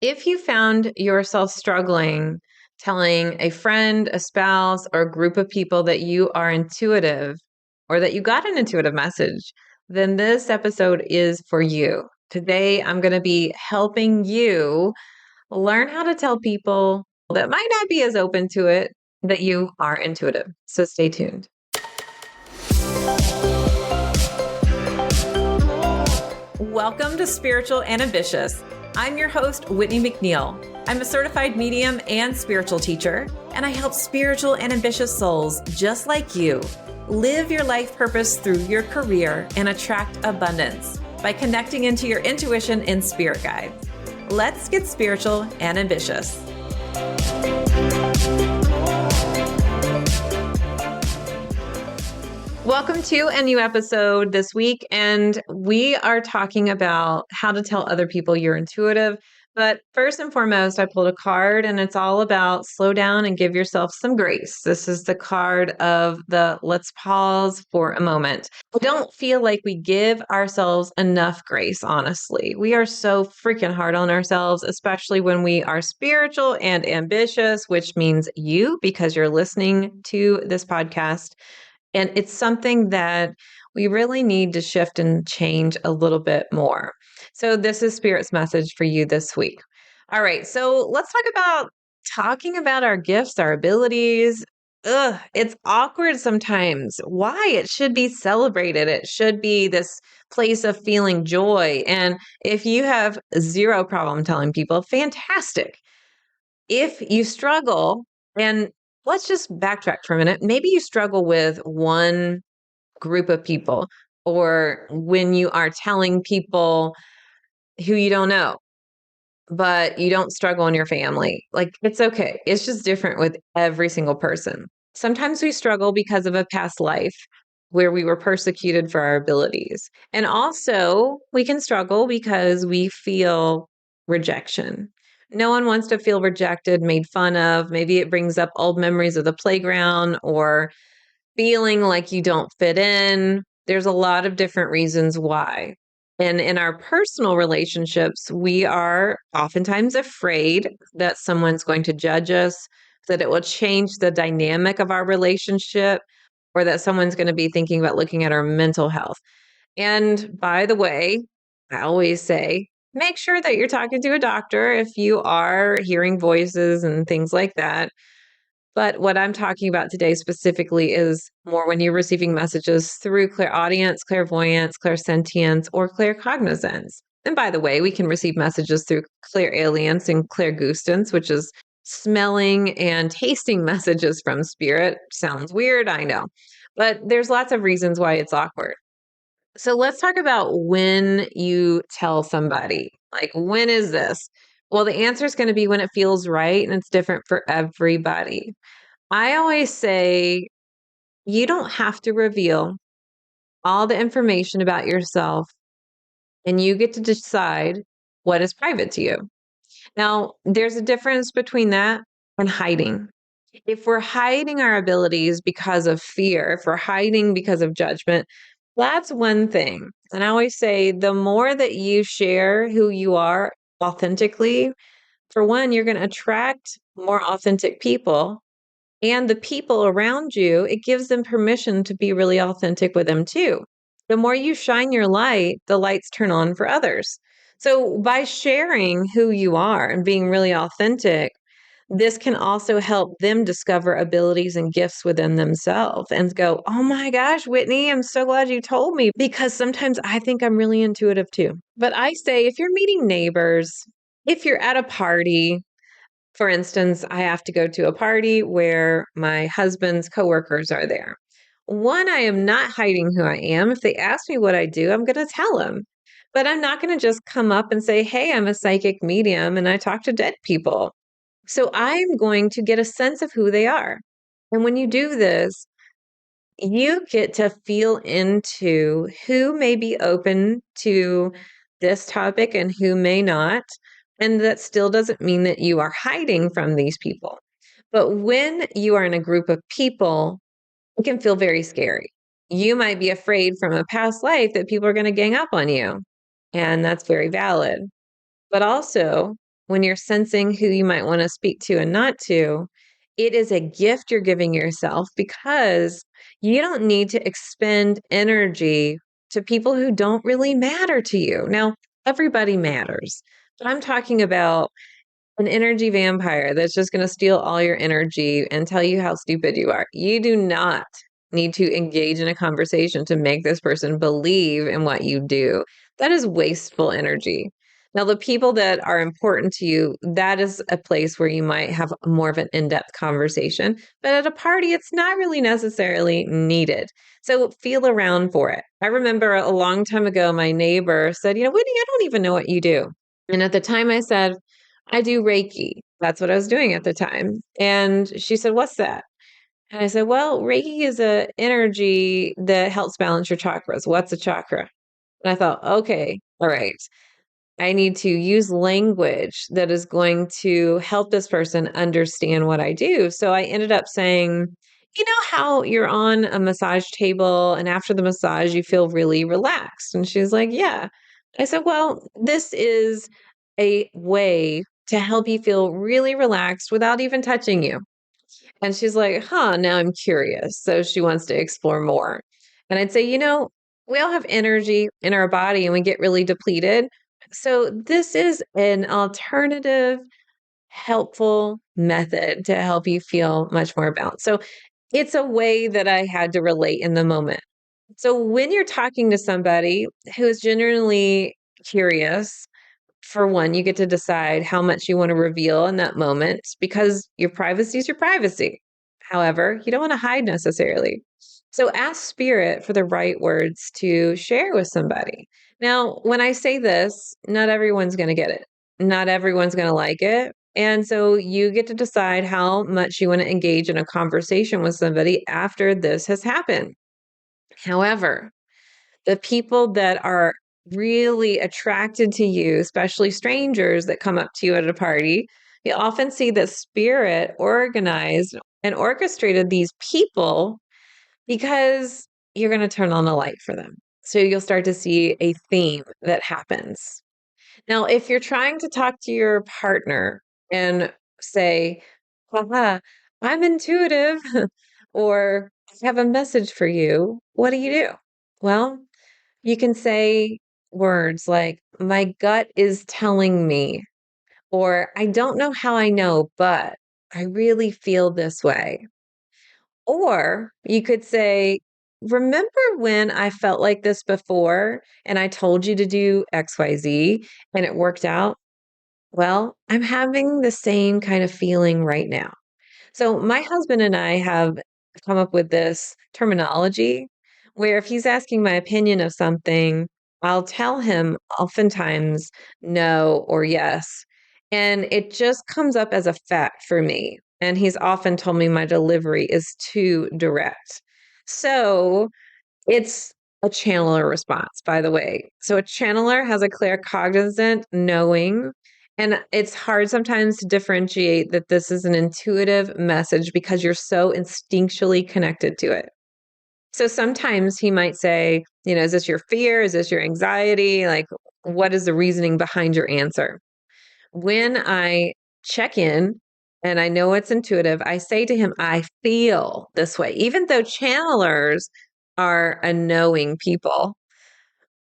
If you found yourself struggling telling a friend, a spouse, or a group of people that you are intuitive or that you got an intuitive message, then this episode is for you. Today, I'm going to be helping you learn how to tell people that might not be as open to it that you are intuitive. So stay tuned. Welcome to Spiritual and Ambitious. I'm your host, Whitney McNeill. I'm a certified medium and spiritual teacher, and I help spiritual and ambitious souls just like you live your life purpose through your career and attract abundance by connecting into your intuition and spirit guides. Let's get spiritual and ambitious. Welcome to a new episode this week, and we are talking about how to tell other people you're intuitive. But first and foremost, I pulled a card, and it's all about slow down and give yourself some grace. This is the card of the let's pause for a moment. I don't feel like we give ourselves enough grace, honestly. We are so freaking hard on ourselves, especially when we are spiritual and ambitious, which means you, because you're listening to this podcast. And it's something that we really need to shift and change a little bit more. So this is Spirit's message for you this week. All right, so let's talking about our gifts, our abilities. It's awkward sometimes. Why? It should be celebrated. It should be this place of feeling joy. And if you have zero problem telling people, fantastic. If you struggle, and let's just backtrack for a minute. Maybe you struggle with one group of people, or when you are telling people who you don't know, but you don't struggle in your family. Like, it's okay. It's just different with every single person. Sometimes we struggle because of a past life where we were persecuted for our abilities. And also, we can struggle because we feel rejection. No one wants to feel rejected, made fun of. Maybe it brings up old memories of the playground or feeling like you don't fit in. There's a lot of different reasons why. And in our personal relationships, we are oftentimes afraid that someone's going to judge us, that it will change the dynamic of our relationship, or that someone's going to be thinking about looking at our mental health. And by the way, I always say, make sure that you're talking to a doctor if you are hearing voices and things like that. But what I'm talking about today specifically is more when you're receiving messages through Clairaudience, Clairvoyance, Clairsentience, or Claircognizance. And by the way, we can receive messages through Clairaudience and Clairgustance, which is smelling and tasting messages from spirit. Sounds weird, I know. But there's lots of reasons why it's awkward. So let's talk about when you tell somebody. Like, when is this? Well, the answer is going to be when it feels right, and it's different for everybody. I always say you don't have to reveal all the information about yourself, and you get to decide what is private to you. Now, there's a difference between that and hiding. If we're hiding our abilities because of fear, if we're hiding because of judgment, that's one thing. And I always say the more that you share who you are authentically, for one, you're going to attract more authentic people. And the people around you, it gives them permission to be really authentic with them too. The more you shine your light, the lights turn on for others. So by sharing who you are and being really authentic, this can also help them discover abilities and gifts within themselves and go, oh my gosh, Whitney, I'm so glad you told me, because sometimes I think I'm really intuitive too. But I say, if you're meeting neighbors, if you're at a party, for instance, I have to go to a party where my husband's coworkers are there. One, I am not hiding who I am. If they ask me what I do, I'm going to tell them. But I'm not going to just come up and say, hey, I'm a psychic medium and I talk to dead people. So I'm going to get a sense of who they are. And when you do this, you get to feel into who may be open to this topic and who may not. And that still doesn't mean that you are hiding from these people. But when you are in a group of people, it can feel very scary. You might be afraid from a past life that people are going to gang up on you. And that's very valid. But also, when you're sensing who you might want to speak to and not to, it is a gift you're giving yourself because you don't need to expend energy to people who don't really matter to you. Now, everybody matters, but I'm talking about an energy vampire that's just going to steal all your energy and tell you how stupid you are. You do not need to engage in a conversation to make this person believe in what you do. That is wasteful energy. Now, the people that are important to you, that is a place where you might have more of an in depth conversation. But at a party, it's not really necessarily needed. So feel around for it. I remember a long time ago, my neighbor said, Whitney, I don't even know what you do. And at the time I said, I do Reiki. That's what I was doing at the time. And she said, what's that? And I said, well, Reiki is a energy that helps balance your chakras. What's a chakra? And I thought, okay, all right. I need to use language that is going to help this person understand what I do. So I ended up saying, you know how you're on a massage table and after the massage you feel really relaxed? And she's like, yeah. I said, well, this is a way to help you feel really relaxed without even touching you. And she's like, huh, now I'm curious. So she wants to explore more. And I'd say, we all have energy in our body and we get really depleted. So this is an alternative, helpful method to help you feel much more balanced. So it's a way that I had to relate in the moment. So when you're talking to somebody who is genuinely curious, for one, you get to decide how much you want to reveal in that moment because your privacy is your privacy. However, you don't want to hide necessarily. So ask spirit for the right words to share with somebody. Now, when I say this, not everyone's going to get it. Not everyone's going to like it. And so you get to decide how much you want to engage in a conversation with somebody after this has happened. However, the people that are really attracted to you, especially strangers that come up to you at a party, you often see that spirit organized and orchestrated these people because you're going to turn on the light for them. So you'll start to see a theme that happens. Now, if you're trying to talk to your partner and say, haha, I'm intuitive, or I have a message for you, what do you do? Well, you can say words like, my gut is telling me, or I don't know how I know, but I really feel this way. Or you could say, remember when I felt like this before and I told you to do XYZ and it worked out? Well, I'm having the same kind of feeling right now. So my husband and I have come up with this terminology where if he's asking my opinion of something, I'll tell him oftentimes no or yes. And it just comes up as a fact for me. And he's often told me my delivery is too direct. So it's a channeler response, by the way. So a channeler has a claircognizant knowing, and it's hard sometimes to differentiate that this is an intuitive message because you're so instinctually connected to it. So sometimes he might say, is this your fear? Is this your anxiety? Like, what is the reasoning behind your answer? When I check in and I know it's intuitive, I say to him, I feel this way, even though channelers are a knowing people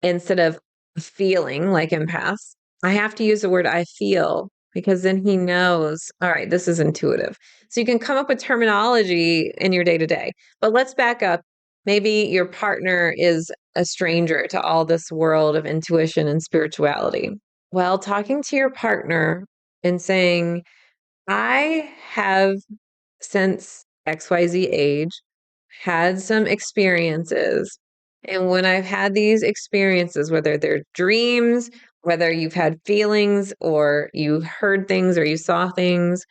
instead of feeling like empaths. I have to use the word I feel because then he knows, all right, this is intuitive. So you can come up with terminology in your day to day. But let's back up. Maybe your partner is a stranger to all this world of intuition and spirituality. Well, talking to your partner and saying, I have since XYZ age had some experiences. And when I've had these experiences, whether they're dreams, whether you've had feelings or you heard things or you saw things,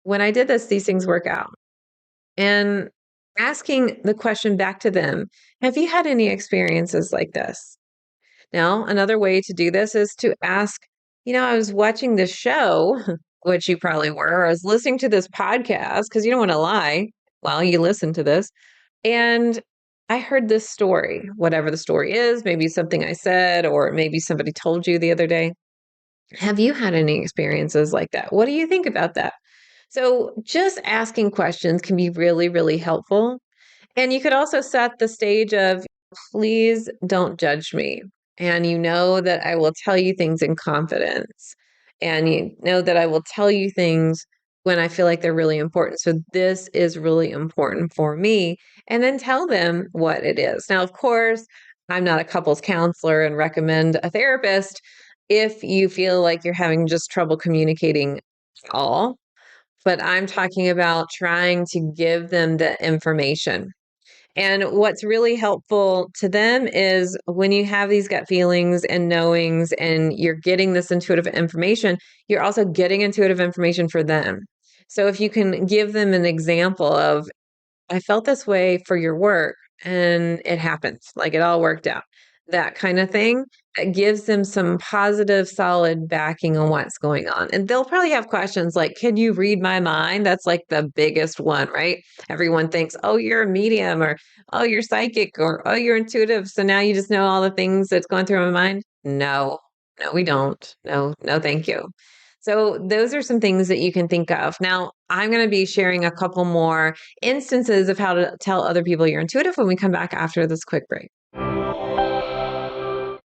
when I did this, these things work out. And asking the question back to them, have you had any experiences like this? Now, another way to do this is to ask, I was watching this show, which you probably were, or I was listening to this podcast because you don't want to lie while you listen to this. And I heard this story, whatever the story is, maybe something I said, or maybe somebody told you the other day. Have you had any experiences like that? What do you think about that? So, just asking questions can be really, really helpful. And you could also set the stage of, please don't judge me. And you know that I will tell you things in confidence. And you know that I will tell you things when I feel like they're really important. So this is really important for me. And then tell them what it is. Now, of course, I'm not a couples counselor and recommend a therapist if you feel like you're having just trouble communicating at all. But I'm talking about trying to give them the information. And what's really helpful to them is when you have these gut feelings and knowings and you're getting this intuitive information, you're also getting intuitive information for them. So if you can give them an example of, I felt this way for your work and it happened, like it all worked out, that kind of thing. It gives them some positive, solid backing on what's going on. And they'll probably have questions like, can you read my mind? That's like the biggest one, right? Everyone thinks, oh, you're a medium, or oh, you're psychic, or oh, you're intuitive. So now you just know all the things that's going through my mind. No, we don't. No, thank you. So those are some things that you can think of. Now, I'm going to be sharing a couple more instances of how to tell other people you're intuitive when we come back after this quick break.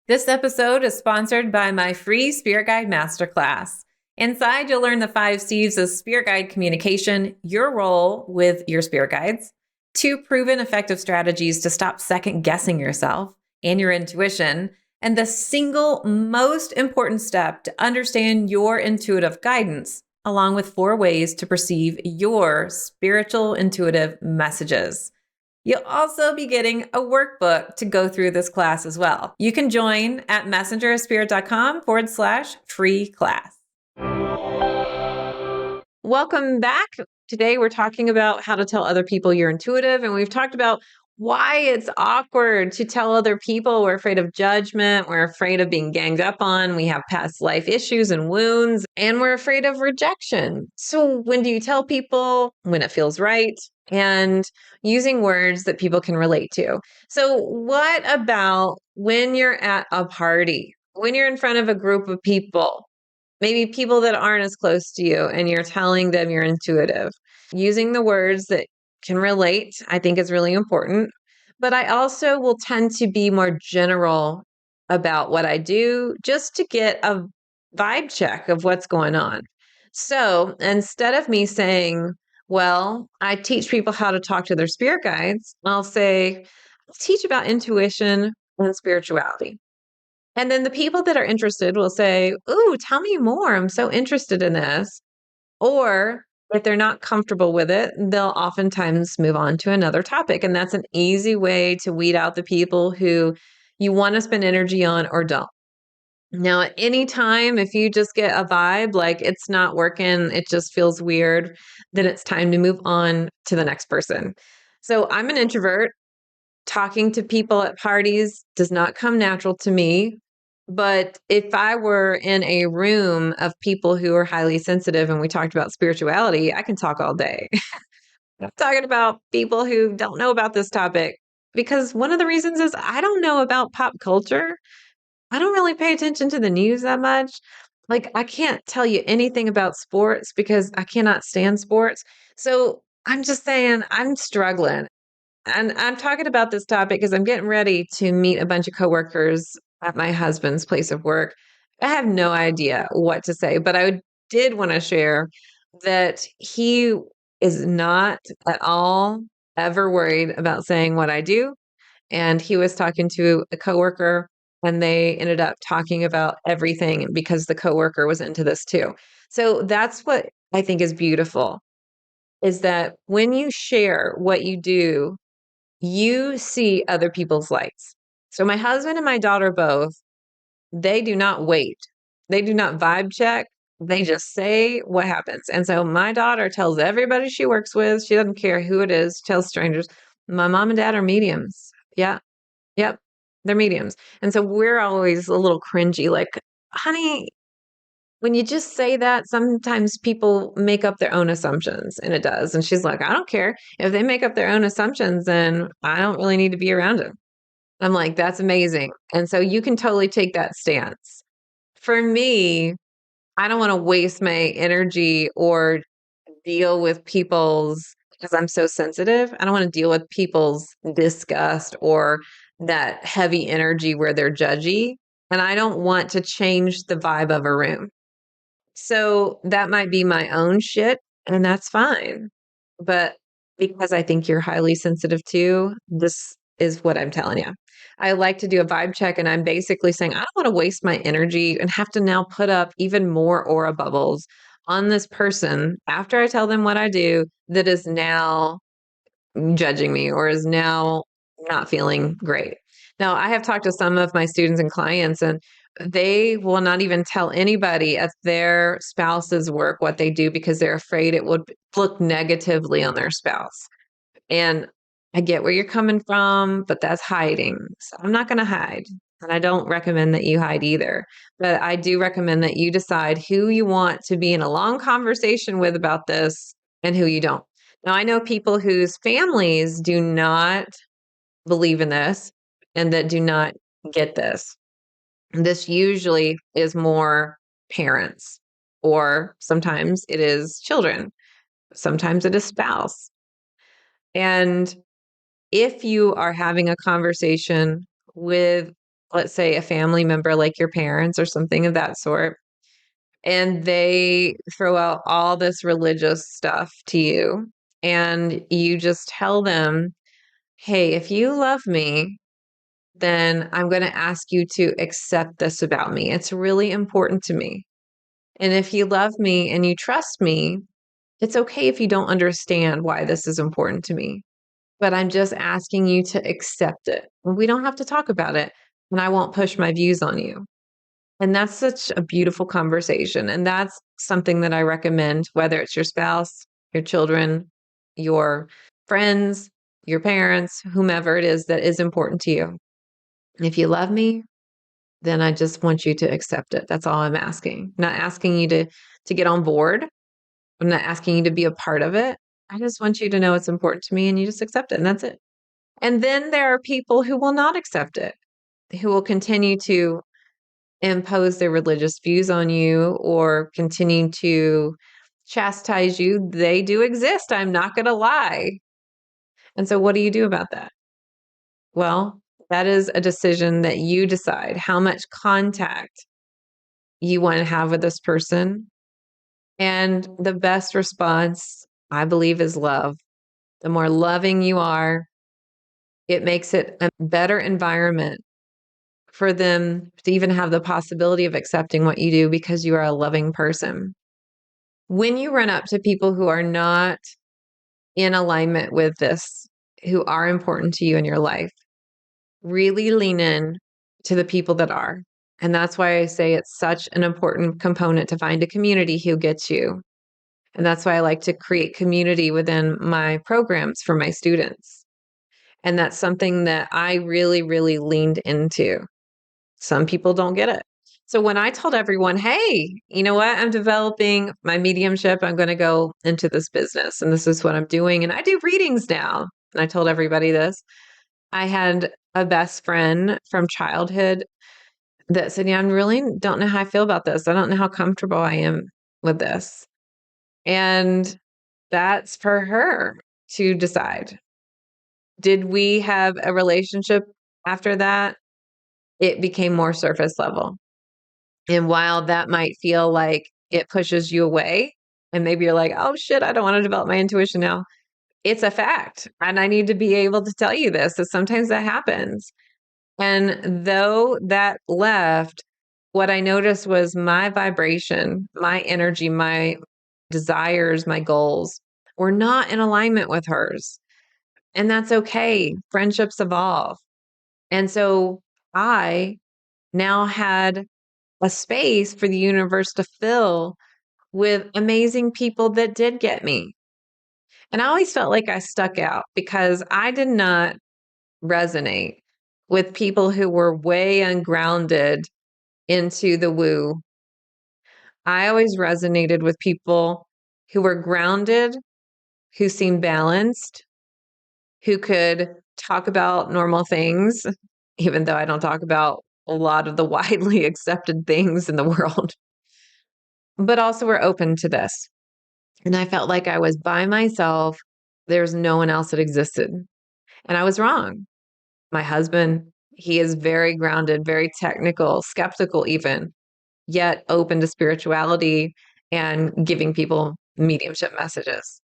This episode is sponsored by my free Spirit Guide Masterclass. Inside, you'll learn the 5 C's of Spirit Guide communication, your role with your Spirit Guides, 2 proven effective strategies to stop second guessing yourself and your intuition, and the single most important step to understand your intuitive guidance, along with 4 ways to perceive your spiritual intuitive messages. You'll also be getting a workbook to go through this class as well. You can join at messengerofspirit.com/free class. Welcome back. Today we're talking about how to tell other people you're intuitive, and we've talked about why it's awkward to tell other people. We're afraid of judgment. We're afraid of being ganged up on. We have past life issues and wounds, and we're afraid of rejection. So when do you tell people? When it feels right, and using words that people can relate to. So what about when you're at a party, when you're in front of a group of people? Maybe people that aren't as close to you and you're telling them you're intuitive. Using the words that can relate, I think is really important. But I also will tend to be more general about what I do just to get a vibe check of what's going on. So instead of me saying, well, I teach people how to talk to their spirit guides, I'll say, I teach about intuition and spirituality. And then the people that are interested will say, ooh, tell me more. I'm so interested in this. Or if they're not comfortable with it, they'll oftentimes move on to another topic. And that's an easy way to weed out the people who you want to spend energy on or don't. Now, at any time, if you just get a vibe like it's not working, it just feels weird, then it's time to move on to the next person. So I'm an introvert. Talking to people at parties does not come natural to me. But if I were in a room of people who are highly sensitive and we talked about spirituality, I can talk all day. I'm talking about people who don't know about this topic because one of the reasons is I don't know about pop culture. I don't really pay attention to the news that much. Like, I can't tell you anything about sports because I cannot stand sports. So I'm just saying I'm struggling. And I'm talking about this topic because I'm getting ready to meet a bunch of coworkers at my husband's place of work. I have no idea what to say, but I did want to share that he is not at all ever worried about saying what I do. And he was talking to a coworker and they ended up talking about everything because the coworker was into this too. So that's what I think is beautiful is that when you share what you do, you see other people's lights. So my husband and my daughter both, they do not wait. They do not vibe check. They just say what happens. And so my daughter tells everybody she works with, she doesn't care who it is, tells strangers, my mom and dad are mediums. Yeah. Yep. They're mediums. And so we're always a little cringy, like, honey, when you just say that, sometimes people make up their own assumptions, and it does. And she's like, I don't care. If they make up their own assumptions, then I don't really need to be around them. I'm like, that's amazing. And so you can totally take that stance. For me, I don't want to waste my energy or deal with people's, because I'm so sensitive, I don't want to deal with people's disgust or that heavy energy where they're judgy. And I don't want to change the vibe of a room. So that might be my own shit, and that's fine. But because I think you're highly sensitive too, this is what I'm telling you. I like to do a vibe check, and I'm basically saying, I don't want to waste my energy and have to now put up even more aura bubbles on this person after I tell them what I do that is now judging me or is now not feeling great. Now, I have talked to some of my students and clients, and they will not even tell anybody at their spouse's work what they do because they're afraid it would look negatively on their spouse. And I get where you're coming from, but that's hiding. So I'm not going to hide. And I don't recommend that you hide either. But I do recommend that you decide who you want to be in a long conversation with about this and who you don't. Now, I know people whose families do not believe in this and that do not get this. This usually is more parents, or sometimes it is children, sometimes it is spouse. And if you are having a conversation with, let's say, a family member like your parents or something of that sort, and they throw out all this religious stuff to you, and you just tell them, hey, if you love me, then I'm going to ask you to accept this about me. It's really important to me. And if you love me and you trust me, it's okay if you don't understand why this is important to me. But I'm just asking you to accept it. We don't have to talk about it, and I won't push my views on you. And that's such a beautiful conversation. And that's something that I recommend, whether it's your spouse, your children, your friends, your parents, whomever it is that is important to you. If you love me, then I just want you to accept it. That's all I'm asking. I'm not asking you to get on board. I'm not asking you to be a part of it. I just want you to know it's important to me and you just accept it and that's it. And then there are people who will not accept it, who will continue to impose their religious views on you or continue to chastise you. They do exist. I'm not going to lie. And so what do you do about that? Well, that is a decision that you decide how much contact you want to have with this person. And the best response, I believe, is love. The more loving you are, it makes it a better environment for them to even have the possibility of accepting what you do because you are a loving person. When you run up to people who are not in alignment with this, who are important to you in your life, really lean in to the people that are. And that's why I say it's such an important component to find a community who gets you. And that's why I like to create community within my programs for my students. And that's something that I really, really leaned into. Some people don't get it. So when I told everyone, hey, you know what? I'm developing my mediumship. I'm going to go into this business and this is what I'm doing. And I do readings now. And I told everybody this. I had a best friend from childhood that said, yeah, I really don't know how I feel about this. I don't know how comfortable I am with this. And that's for her to decide. Did we have a relationship after that? It became more surface level. And while that might feel like it pushes you away, and maybe you're like, oh shit, I don't want to develop my intuition now. It's a fact. And I need to be able to tell you this, that sometimes that happens. And though that left, what I noticed was my vibration, my energy, my desires, my goals were not in alignment with hers. And that's okay. Friendships evolve. And so I now had a space for the universe to fill with amazing people that did get me. And I always felt like I stuck out because I did not resonate with people who were way ungrounded into the woo. I always resonated with people who were grounded, who seemed balanced, who could talk about normal things, even though I don't talk about a lot of the widely accepted things in the world. but also we're open to this. And I felt like I was by myself. There's no one else that existed. And I was wrong. My husband, he is very grounded, very technical, skeptical even, yet open to spirituality and giving people mediumship messages.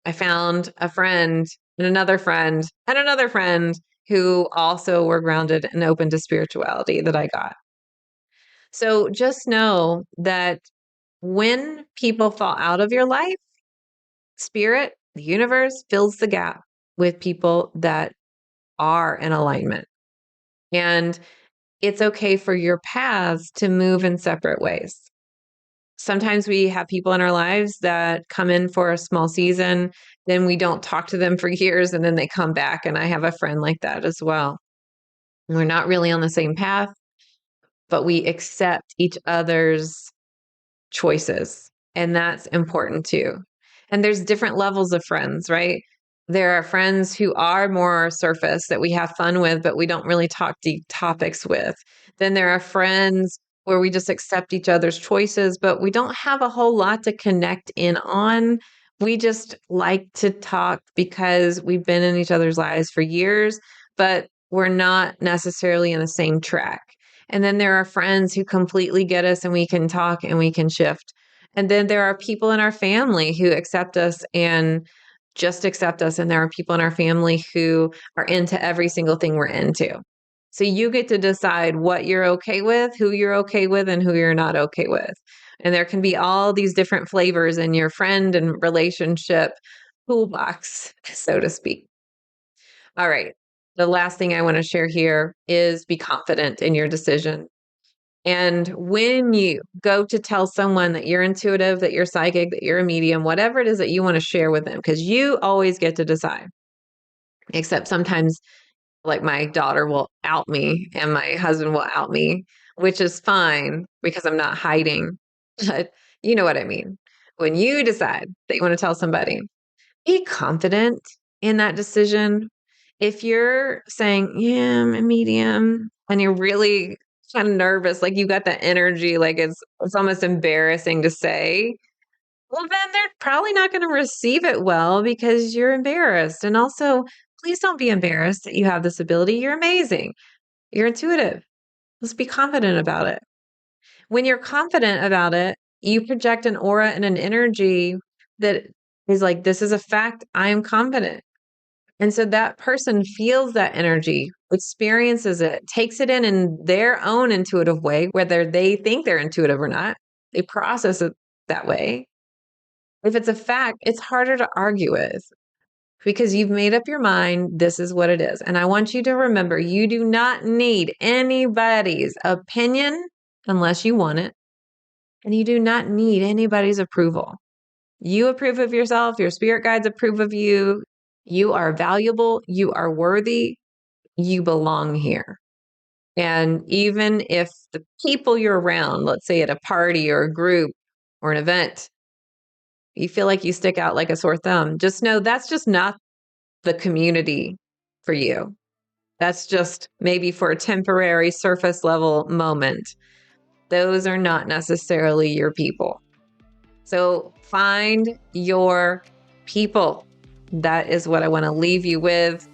I found a friend and another friend and another friend who also were grounded and open to spirituality that I got. So just know that when people fall out of your life, spirit, the universe fills the gap with people that are in alignment. And it's okay for your paths to move in separate ways. Sometimes we have people in our lives that come in for a small season, then we don't talk to them for years, and then they come back. And I have a friend like that as well. We're not really on the same path, but we accept each other's choices. And that's important too. And there's different levels of friends, right? There are friends who are more surface that we have fun with, but we don't really talk deep topics with. Then there are friends where we just accept each other's choices, but we don't have a whole lot to connect in on. We just like to talk because we've been in each other's lives for years, but we're not necessarily in the same track. And then there are friends who completely get us and we can talk and we can shift. And then there are people in our family who accept us and just accept us. And there are people in our family who are into every single thing we're into. So you get to decide what you're okay with, who you're okay with, and who you're not okay with. And there can be all these different flavors in your friend and relationship toolbox, so to speak. All right. The last thing I want to share here is be confident in your decision. And when you go to tell someone that you're intuitive, that you're psychic, that you're a medium, whatever it is that you want to share with them, because you always get to decide. Except sometimes, like my daughter will out me and my husband will out me, which is fine because I'm not hiding. But you know what I mean. When you decide that you want to tell somebody, be confident in that decision. If you're saying, yeah, I'm a medium, and you're really kind of nervous, like you got that energy, like it's almost embarrassing to say, well, then they're probably not going to receive it well because you're embarrassed. And also, please don't be embarrassed that you have this ability. You're amazing. You're intuitive. Let's be confident about it. When you're confident about it, you project an aura and an energy that is like, this is a fact. I am confident. And so that person feels that energy, experiences it, takes it in their own intuitive way, whether they think they're intuitive or not. They process it that way. If it's a fact, it's harder to argue with because you've made up your mind. This is what it is. And I want you to remember, you do not need anybody's opinion unless you want it. And you do not need anybody's approval. You approve of yourself. Your spirit guides approve of you. You are valuable. You are worthy. You belong here. And even if the people you're around, let's say at a party or a group or an event, you feel like you stick out like a sore thumb, just know that's just not the community for you. That's just maybe for a temporary surface level moment. Those are not necessarily your people. So find your people. That is what I want to leave you with.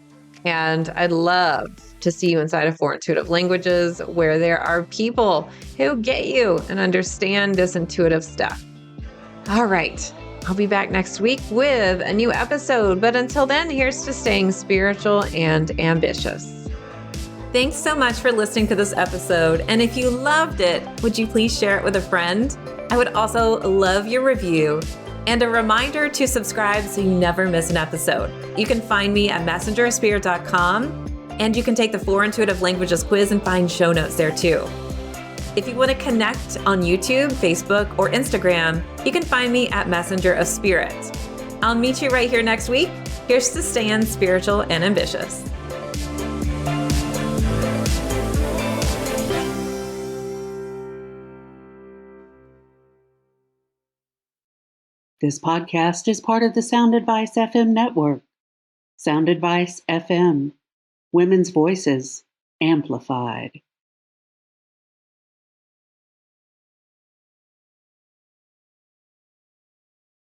And I'd love to see you inside of Four Intuitive Languages where there are people who get you and understand this intuitive stuff. All right. I'll be back next week with a new episode. But until then, here's to staying spiritual and ambitious. Thanks so much for listening to this episode. And if you loved it, would you please share it with a friend? I would also love your review and a reminder to subscribe so you never miss an episode. You can find me at messengerofspirit.com, and you can take the 4 Intuitive Languages quiz and find show notes there too. If you want to connect on YouTube, Facebook, or Instagram, you can find me at Messenger of Spirit. I'll meet you right here next week. Here's to staying spiritual and ambitious. This podcast is part of the Sound Advice FM network. Sound Advice FM. Women's voices amplified.